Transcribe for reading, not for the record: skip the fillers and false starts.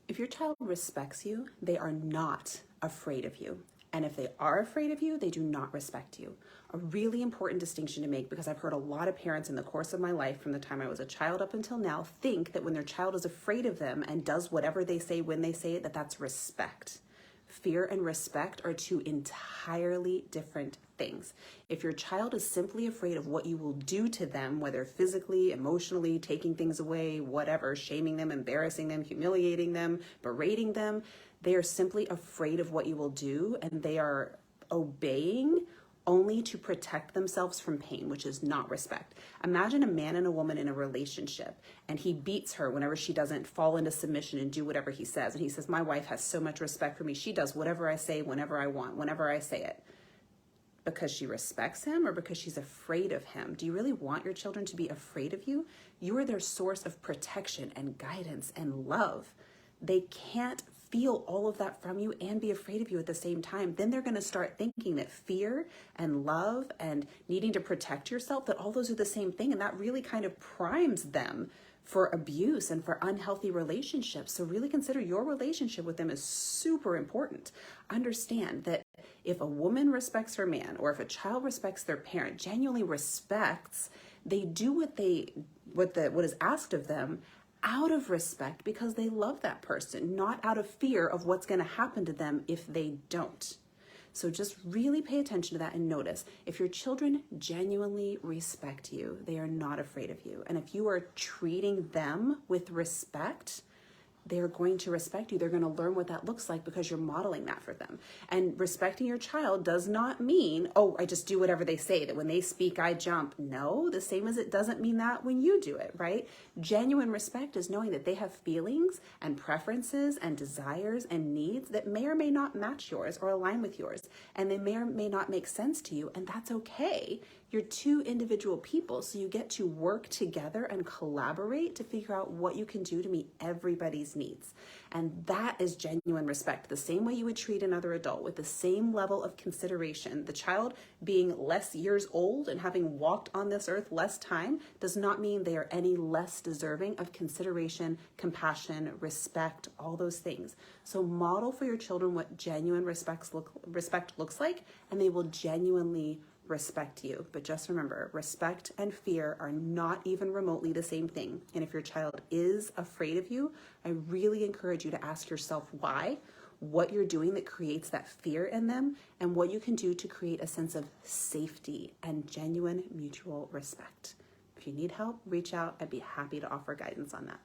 If your child respects you, they are not afraid of you. And if they are afraid of you, they do not respect you. A really important distinction to make, because I've heard a lot of parents in the course of my life, from the time I was a child up until now, think that when their child is afraid of them and does whatever they say when they say it, that that's respect. Fear and respect are two entirely different things. If your child is simply afraid of what you will do to them, whether physically, emotionally, taking things away, whatever, shaming them, embarrassing them, humiliating them, berating them, they are simply afraid of what you will do, and they are obeying only to protect themselves from pain, which is not respect. Imagine a man and a woman in a relationship, and he beats her whenever she doesn't fall into submission and do whatever he says. And he says, my wife has so much respect for me. She does whatever I say, whenever I want, whenever I say it. Because she respects him or because she's afraid of him? Do you really want your children to be afraid of you? You are their source of protection and guidance and love. They can't feel all of that from you and be afraid of you at the same time. Then they're going to start thinking that fear and love and needing to protect yourself, that all those are the same thing. And that really kind of primes them for abuse and for unhealthy relationships. So really consider your relationship with them is super important. Understand that if a woman respects her man, or if a child respects their parent, genuinely respects, they do what is asked of them out of respect, because they love that person, not out of fear of what's going to happen to them if they don't. So just really pay attention to that and notice, if your children genuinely respect you, they are not afraid of you. And if you are treating them with respect, they're going to respect you. They're going to learn what that looks like because you're modeling that for them. And respecting your child does not mean, oh, I just do whatever they say, that when they speak, I jump. No, the same as it doesn't mean that when you do it, right? Genuine respect is knowing that they have feelings and preferences and desires and needs that may or may not match yours or align with yours. And they may or may not make sense to you, and that's okay. You're two individual people, so you get to work together and collaborate to figure out what you can do to meet everybody's needs. And that is genuine respect, the same way you would treat another adult, with the same level of consideration. The child being less years old and having walked on this earth less time does not mean they are any less deserving of consideration, compassion, respect, all those things. So model for your children what genuine respect looks like, and they will genuinely respect you. But just remember, respect and fear are not even remotely the same thing. And if your child is afraid of you, I really encourage you to ask yourself why, what you're doing that creates that fear in them, and what you can do to create a sense of safety and genuine mutual respect. If you need help, reach out. I'd be happy to offer guidance on that.